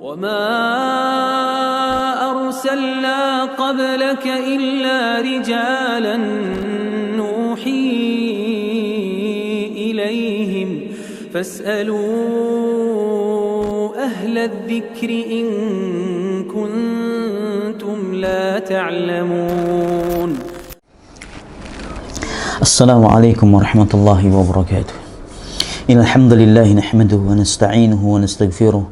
وما أرسلنا قبلك إلا رجالا نوحي إليهم فاسألوا أهل الذكر إن كنتم لا تعلمون. السلام عليكم ورحمة الله وبركاته. إن الحمد لله نحمده ونستعينه ونستغفره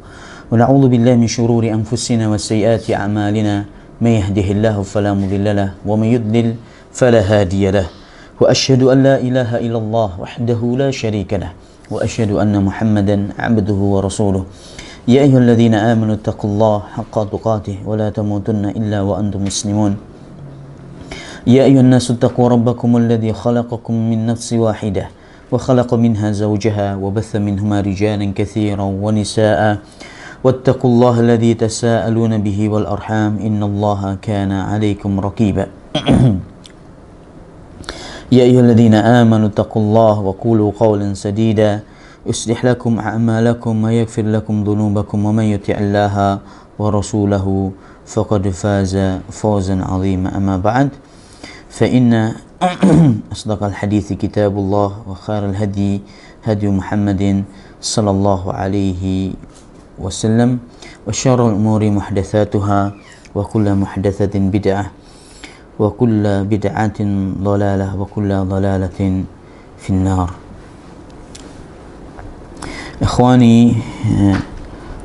ونعوذ بالله من شرور أنفسنا وسيئات أعمالنا من يهده الله فلا مضل له ومن يضلل فلا هادي له وأشهد أن لا إله إلا الله وحده لا شريك له وأشهد أن محمدا عبده ورسوله. يا أيها الذين آمنوا اتقوا الله حق تقاته ولا تموتن إلا وأنتم مسلمون. يا أيها الناس اتقوا ربكم الذي خلقكم من نفس واحدة وخلق منها زوجها وبث منهما رجالا كثيرا ونساء واتقوا الله الذي تساءلون به والأرحام إن الله كان عليكم رقيبا. يا أيها الذين آمنوا اتقوا الله وقولوا قولا سديدا يصلح لكم أعمالكم ويغفر لكم ذنوبكم ومن يطع الله ورسوله فقد فاز فوزا عظيما. أما بعد فإن أصدق الحديث كتاب الله وخير الهدي هدي محمد صلى الله عليه وسلم وشر الأمور محدثاتها وكل محدثة بدعة وكل بدعة ضلالة وكل ضلالة في النار. إخواني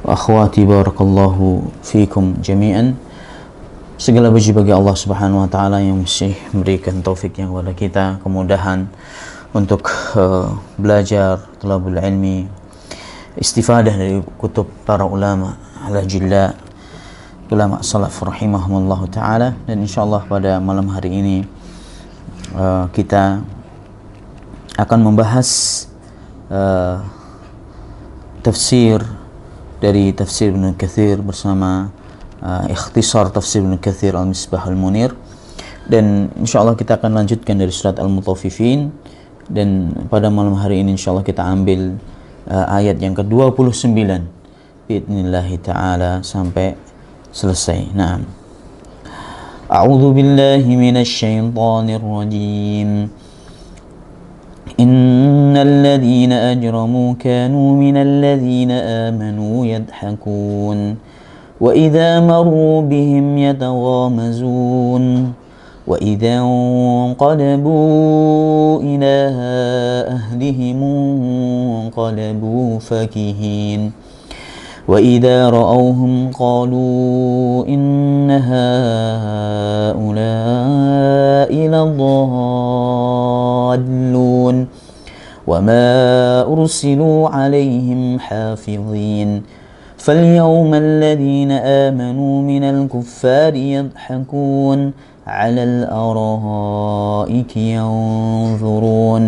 وأخواتي بارك الله فيكم جميعا. Segala puji bagi Allah Subhanahu wa taala yang masih memberikan taufiknya kepada kita, kemudahan untuk belajar talabul ilmi, istifadah dari kutub para ulama al-jilla, ulama salaf rahimahumullah taala. Dan insyaallah pada malam hari ini kita akan membahas tafsir dari tafsir Ibnu Katsir bersama ikhtisar tafsir Ibnu Katsir Al-Misbah Al-Munir, dan insyaallah kita akan lanjutkan dari surat Al-Mutaffifin, dan pada malam hari ini insyaallah kita ambil ayat yang ke-29 biidznillah taala sampai selesai. Naam. A'udzu billahi minasy syaithanir rajim. Innal ladzina ajramu kanu minal ladzina amanu yadhakun وإذا مروا بهم يتغامزون وإذا انقلبوا إلى أهلهم انقلبوا فكهين وإذا رأوهم قالوا إن هؤلاء لضالون وما أرسلوا عليهم حافظين فاليوم الذين آمنوا من الكفار يضحكون على الأرائك ينظرون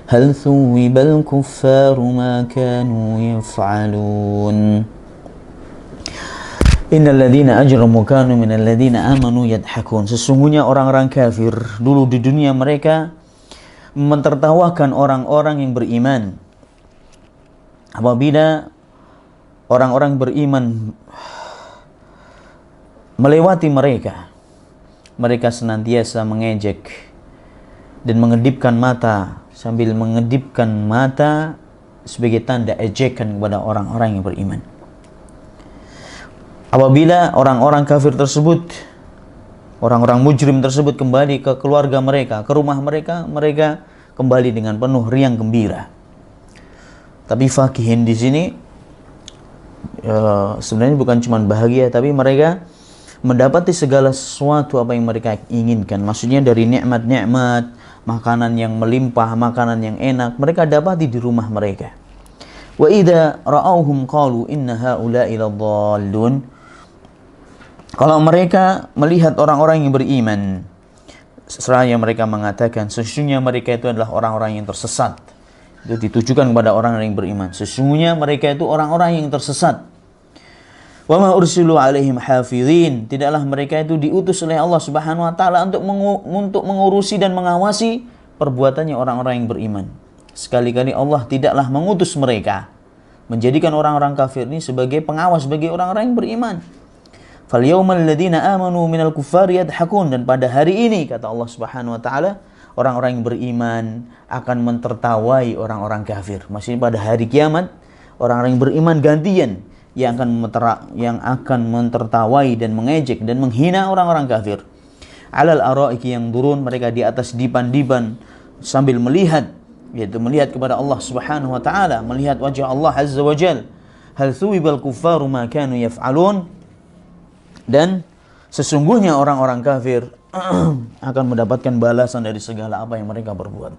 هل ثوب الكفار ما كانوا يفعلون إن الذين أجرموا كانوا من الذين آمنوا يضحكون. Sesungguhnya orang-orang kafir dulu di dunia mereka mentertawakan orang-orang yang beriman. Apabila orang-orang beriman melewati mereka, mereka senantiasa mengejek dan mengedipkan mata, sambil mengedipkan mata sebagai tanda ejekan kepada orang-orang yang beriman. Apabila orang-orang kafir tersebut, orang-orang mujrim tersebut kembali ke keluarga mereka, ke rumah mereka, mereka kembali dengan penuh riang gembira. Tapi fakihin di sini sebenarnya bukan cuma bahagia, tapi mereka mendapati segala sesuatu apa yang mereka inginkan. Maksudnya dari nikmat-nikmat, makanan yang melimpah, makanan yang enak, mereka dapati di rumah mereka. Wa idza ra'awhum qalu inna haula'i ladallun. Kalau mereka melihat orang-orang yang beriman, seraya mereka mengatakan sesungguhnya mereka itu adalah orang-orang yang tersesat. Itu ditujukan kepada orang yang beriman. Sesungguhnya mereka itu orang-orang yang tersesat. Wa ma ursilu alaihim hafizin. Tidaklah mereka itu diutus oleh Allah Subhanahu wa taala untuk mengurusi dan mengawasi perbuatannya orang-orang yang beriman. Sekali-kali Allah tidaklah mengutus mereka menjadikan orang-orang kafir ini sebagai pengawas bagi orang-orang yang beriman. Fal yaumal ladzina amanu minal kuffari yadhakun, dan pada hari ini kata Allah Subhanahu wa taala, orang-orang yang beriman akan mentertawai orang-orang kafir. Maksudnya pada hari kiamat orang-orang yang beriman gantian yang akan mentertawai dan mengejek dan menghina orang-orang kafir. Alal araiki yang turun, mereka di atas dipan-dipan sambil melihat, yaitu melihat kepada Allah Subhanahu wa taala, melihat wajah Allah Azza wa Jal. Hal thuwibal kuffaru ma kanu yaf'alun, dan sesungguhnya orang-orang kafir akan mendapatkan balasan dari segala apa yang mereka perbuat.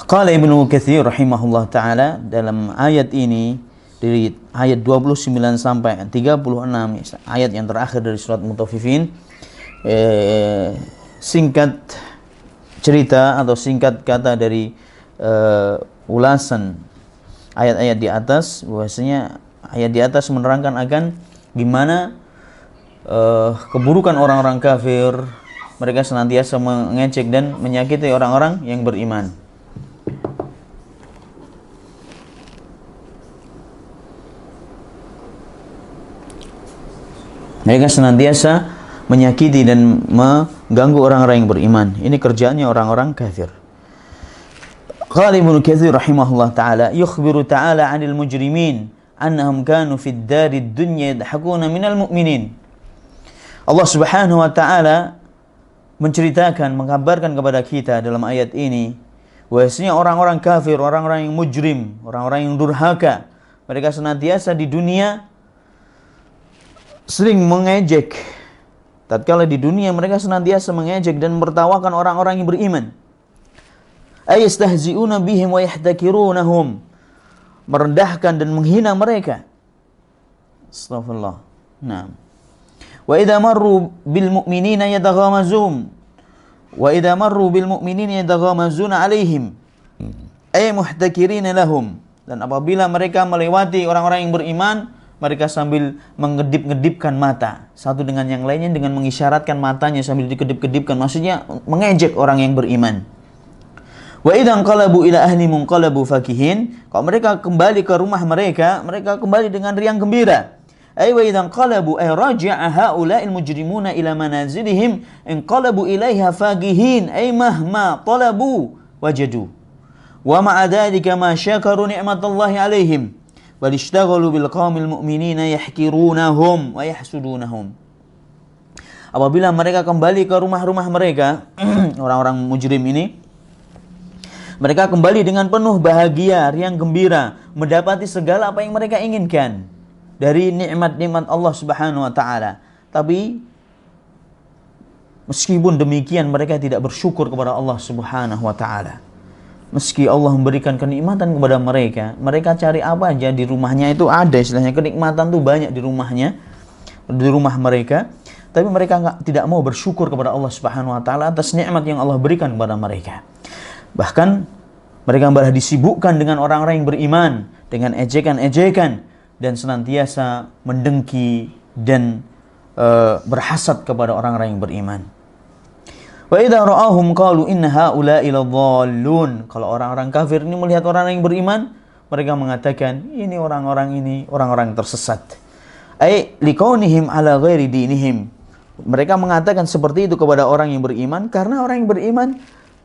Qala Ibnu Katsir rahimahullah taala dalam ayat ini, dari ayat 29 sampai 36, ayat yang terakhir dari surat Mutaffifin, singkat cerita atau singkat kata dari ulasan ayat-ayat di atas, bahwasanya ayat di atas menerangkan akan gimana keburukan orang-orang kafir. Mereka senantiasa mengejek dan menyakiti orang-orang yang beriman. Mereka senantiasa menyakiti dan mengganggu orang-orang yang beriman. Ini kerjaannya orang-orang kafir. Qala Ibnu Katsir rahimahullah taala, yukhbiru ta'ala 'anil mujrimin annahum kanu fid darid dunya yadhakuna minal mu'minin. Allah Subhanahu wa taala menceritakan, mengabarkan kepada kita dalam ayat ini bahwasanya orang-orang kafir, orang-orang yang mujrim, orang-orang yang durhaka, mereka senantiasa di dunia sering mengejek. Tatkala di dunia mereka senantiasa mengejek dan menertawakan orang-orang yang beriman. Ayastahzi'una bihim wa yahtakirunahum, merendahkan dan menghina mereka. Astagfirullah. Naam. Wa idza marru bil mu'minina yataghamazun wa idza marru bil mu'minina yataghamazuna 'alaihim ay muhtakirina lahum, dan apabila mereka melewati orang-orang yang beriman, mereka sambil mengedip-ngedipkan mata satu dengan yang lainnya, dengan mengisyaratkan matanya sambil dikedip-kedipkan, maksudnya mengejek orang yang beriman. Wa idzan qalabu ila ahli munqalabu fakihin, kalau mereka kembali ke rumah mereka, mereka kembali dengan riang gembira. Ay wa idzan qalabu ay raja'a haula'il mujrimuna ila manazilihim inqalabu ilaiha fakihin ay mahma talabu wajadu. Wa ma'a dzalika ma syakaru ni'matallahi 'alaihim bal ishtaghalu bil qaumil mu'minina yahkirunahum wa yahsudunahum. Apabila mereka kembali ke rumah-rumah mereka, orang-orang mujrim ini, mereka kembali dengan penuh bahagia, riang gembira, mendapati segala apa yang mereka inginkan dari nikmat-nikmat Allah Subhanahu wa taala. Tapi meskipun demikian mereka tidak bersyukur kepada Allah Subhanahu wa taala. Meski Allah memberikan kenikmatan kepada mereka, mereka cari apa aja di rumahnya itu ada, istilahnya kenikmatan tuh banyak di rumahnya, di rumah mereka, tapi mereka tidak mau bersyukur kepada Allah Subhanahu wa taala atas nikmat yang Allah berikan kepada mereka. Bahkan mereka malah disibukkan dengan orang-orang yang beriman, dengan ejekan-ejekan, dan senantiasa mendengki dan berhasad kepada orang-orang yang beriman. Wa idza ra'ahum qalu inna haula'i ladhallun. Kalau orang-orang kafir ini melihat orang yang beriman, mereka mengatakan ini orang-orang tersesat. Ai liqaunihim ala ghairi dinihim. Mereka mengatakan seperti itu kepada orang yang beriman karena orang yang beriman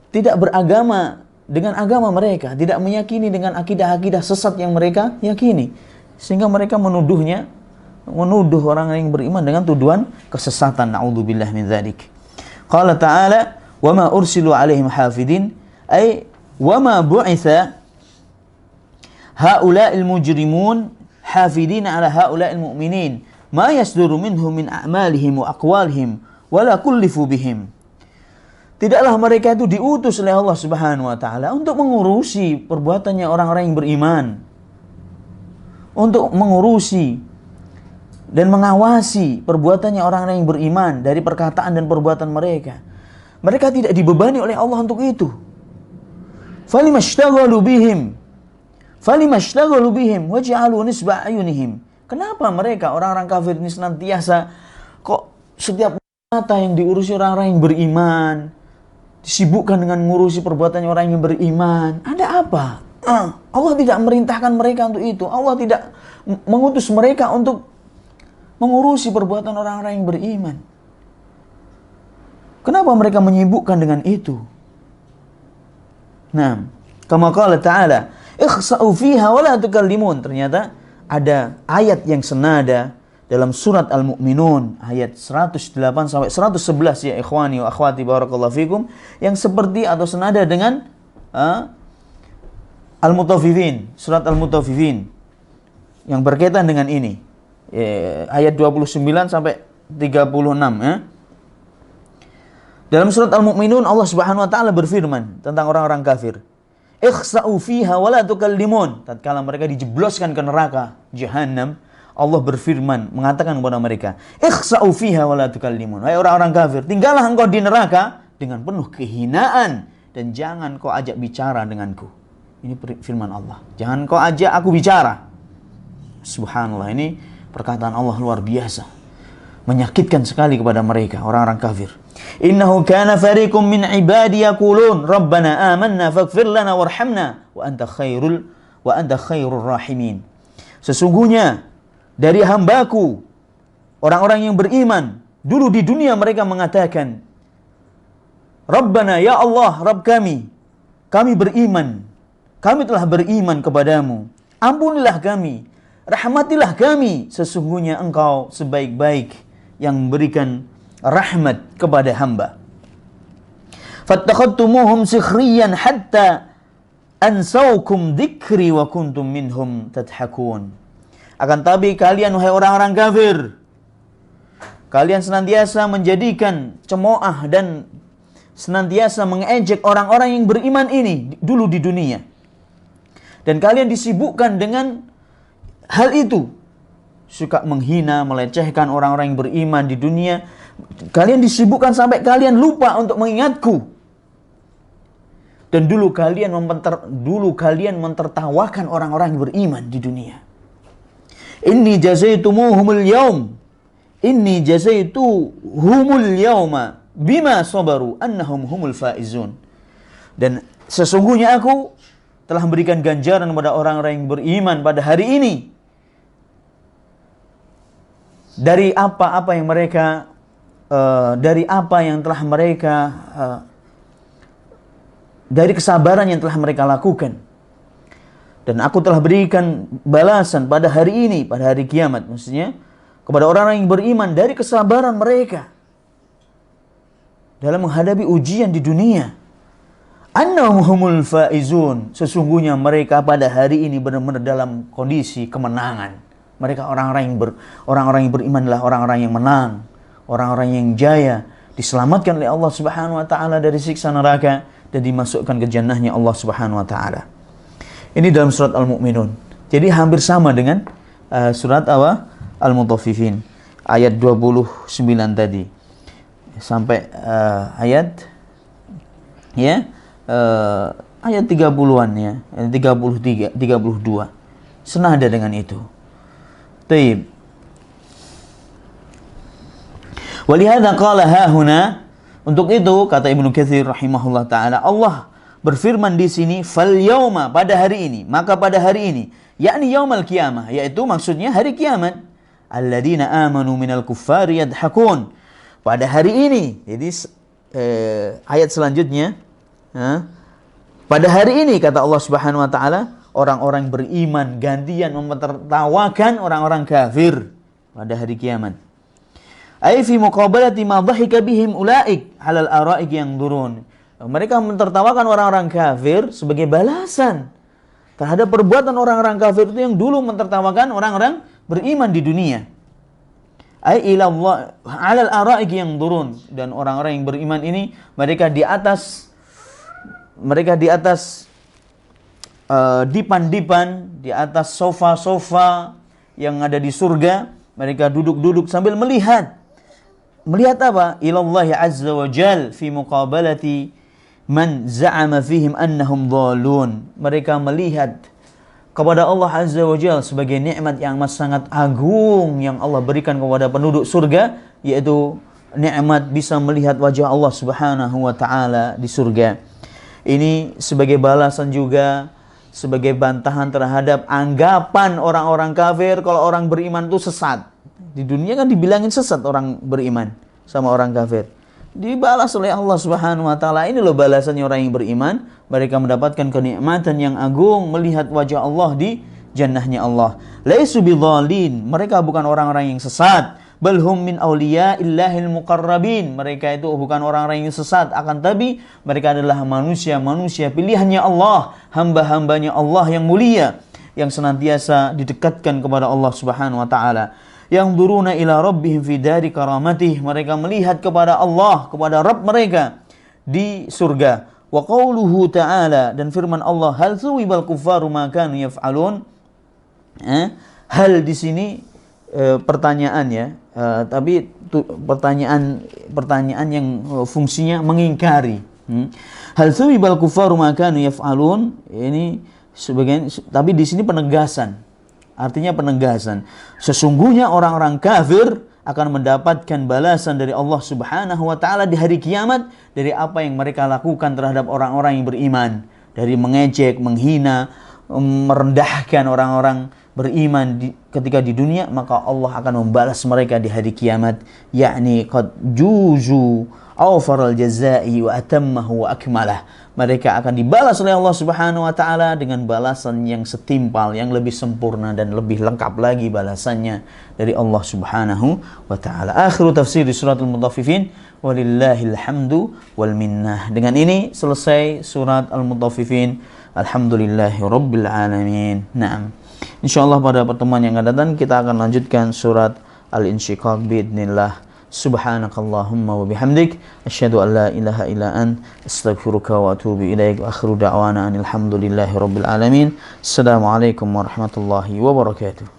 tidak beragama dengan agama mereka, tidak meyakini dengan akidah-akidah sesat yang mereka yakini. Sehingga mereka menuduh orang yang beriman dengan tuduhan kesesatan. Na'udzubillah min dzalik. Qala ta'ala wa ma ursilu 'alaihim hafidin ay wa ma bu'itha haula'il mujrimun hafidin 'ala haula'il mu'minin ma yasduru minhum min a'malihim wa aqwalihim wa la kullifu bihim. Tidaklah mereka itu diutus oleh Allah Subhanahu wa taala untuk mengurusi perbuatannya orang-orang yang beriman, untuk mengurusi dan mengawasi perbuatannya orang-orang yang beriman dari perkataan dan perbuatan mereka. Mereka tidak dibebani oleh Allah untuk itu. Falimashtaghlu bihim waj'alu nisba ayunihim. Kenapa mereka orang-orang kafir ini senantiasa kok setiap mata yang diurusi orang-orang yang beriman, disibukkan dengan ngurusi perbuatannya orang yang beriman. Ada apa? Allah tidak merintahkan mereka untuk itu. Allah tidak mengutus mereka untuk mengurusi perbuatan orang-orang yang beriman. Kenapa mereka menyibukkan dengan itu? Nah, kama qala ta'ala, ikhsa'u fiha wa la tukallimun. Ternyata ada ayat yang senada dalam surat Al-Mu'minun ayat 108 sampai 111 ya ikhwani wa akhwati barakallahu fikum, yang seperti atau senada dengan Al-Mutaffifin, surat Al-Mutaffifin yang berkaitan dengan ini. Ayat 29 sampai 36 ya. Dalam surat Al-Mu'minun Allah Subhanahu wa taala berfirman tentang orang-orang kafir. Ikhsa'u fiha wa la tukallimun. Tatkala mereka dijebloskan ke neraka Jahannam, Allah berfirman mengatakan kepada mereka, ikhsa'u fiha wa la tukallimun. Hai orang-orang kafir, tinggallah engkau di neraka dengan penuh kehinaan dan jangan kau ajak bicara denganku. Ini firman Allah. Jangan kau ajak aku bicara. Subhanallah, ini perkataan Allah luar biasa. Menyakitkan sekali kepada mereka, orang-orang kafir. Innahu kana fariqum min ibadi yaqulun rabbana amanna faghfir lana warhamna wa anta khairur rahimin. Sesungguhnya dari hambaku orang-orang yang beriman dulu di dunia mereka mengatakan, Rabbana ya Allah, Rabb kami beriman, kami telah beriman kepadamu, ampunilah kami, rahmatilah kami, sesungguhnya engkau sebaik-baik yang memberikan rahmat kepada hamba. Fattakhadtumuhum sikhriyan hatta ansaukum dzikri wa kuntum minhum tadhakun. Akan tapi kalian wahai orang-orang kafir, kalian senantiasa menjadikan cemooh dan senantiasa mengejek orang-orang yang beriman ini dulu di dunia. Dan kalian disibukkan dengan hal itu. Suka menghina, melecehkan orang-orang yang beriman di dunia. Kalian disibukkan sampai kalian lupa untuk mengingatku. Dan dulu kalian mentertawakan orang-orang yang beriman di dunia. Inni jazaitumuhumul yaum. Inni jazaituhumul yauma bima sabaru annahum humul faizun. Dan sesungguhnya aku telah memberikan ganjaran kepada orang-orang yang beriman pada hari ini dari apa-apa yang mereka dari kesabaran yang telah mereka lakukan. Dan aku telah berikan balasan pada hari ini, pada hari kiamat, maksudnya kepada orang-orang yang beriman dari kesabaran mereka dalam menghadapi ujian di dunia. Annahum humul faizun, sesungguhnya mereka pada hari ini benar-benar dalam kondisi kemenangan. Mereka orang-orang yang beriman adalah orang-orang yang menang, orang-orang yang jaya, diselamatkan oleh Allah Subhanahu wa taala dari siksa neraka dan dimasukkan ke jannahnya Allah Subhanahu wa taala. Ini dalam surat Al-Mu'minun. Jadi hampir sama dengan surat Al-Mutaffifin ayat 29 tadi. Sampai ayat 30-an ya, 33, 32. Senada dengan itu. Taib. Walihada qala hahuna, untuk itu kata Ibnu Katsir rahimahullah taala, Allah berfirman di sini fal yauma, pada hari ini, maka pada hari ini, yakni yaumul qiyamah, yaitu maksudnya hari kiamat. Alladzina amanu minal kuffari yadhakun. Pada hari ini, jadi ayat selanjutnya, pada hari ini kata Allah Subhanahu wa taala, orang-orang beriman gantian menertawakan orang-orang kafir pada hari kiamat. Ai fi muqabalati ma dhahika bihim ulaik 'alal araik yang durun. Mereka mentertawakan orang-orang kafir sebagai balasan terhadap perbuatan orang-orang kafir itu yang dulu mentertawakan orang-orang beriman di dunia. Ai ila Allah 'alal araik yang durun, dan orang-orang yang beriman ini mereka di atas dipan-dipan, di atas sofa-sofa yang ada di surga, mereka duduk-duduk sambil melihat apa? Ilallahi azza wa jal fi muqabalati man za'ama fihim annahum dhalun. Mereka melihat kepada Allah azza wa jal sebagai nikmat yang sangat agung yang Allah berikan kepada penduduk surga, yaitu nikmat bisa melihat wajah Allah Subhanahu wa taala di surga. Ini sebagai balasan juga, sebagai bantahan terhadap anggapan orang-orang kafir kalau orang beriman itu sesat. Di dunia kan dibilangin sesat orang beriman sama orang kafir. Dibalas oleh Allah Subhanahu wa taala. Ini loh balasannya orang yang beriman, mereka mendapatkan kenikmatan yang agung melihat wajah Allah di jannahnya Allah. Laisu bidzalin, mereka bukan orang-orang yang sesat. Bal hum min awliya'illahil muqarrabin, mereka itu bukan orang-orang yang sesat, akan tapi mereka adalah manusia-manusia pilihannya Allah, hamba-hambanya Allah yang mulia, yang senantiasa didekatkan kepada Allah Subhanahu wa taala. Yang duruna ila rabbihim fi dari karamatih, mereka melihat kepada Allah, kepada Rabb mereka di surga. Wa qauluhu ta'ala, dan firman Allah, hal thuwibal kuffaru ma kanu yaf'alun. Hal di sini pertanyaan ya, tapi pertanyaan yang fungsinya mengingkari. Hal thuwibal kuffaru ma kanu yaf'alun, ini sebagian, tapi di sini penegasan. Artinya penegasan. Sesungguhnya orang-orang kafir akan mendapatkan balasan dari Allah Subhanahu wa taala di hari kiamat dari apa yang mereka lakukan terhadap orang-orang yang beriman, dari mengejek, menghina, merendahkan orang-orang beriman ketika di dunia, maka Allah akan membalas mereka di hari kiamat, yakni qad juzu awfaral jazaa'i wa atammahu wa akmalah. Mereka akan dibalas oleh Allah Subhanahu wa taala dengan balasan yang setimpal, yang lebih sempurna dan lebih lengkap lagi balasannya dari Allah Subhanahu wa taala. Akhiru tafsir surat Al-Mutaffifin, walillahil hamdu wal minnah. Dengan ini selesai surat Al-Mutaffifin. Alhamdulillahirabbil alamin. Naam. Insyaallah pada pertemuan yang akan datang kita akan lanjutkan surat Al-Insyiqaq biidznillah. Subhanakallahumma wa bihamdik, asyhadu an la ilaha illa ant, astaghfiruka wa atubu ilaik. Wa akhiru da'wana alhamdulillahi rabbil alamin. Assalamualaikum warahmatullahi wabarakatuh.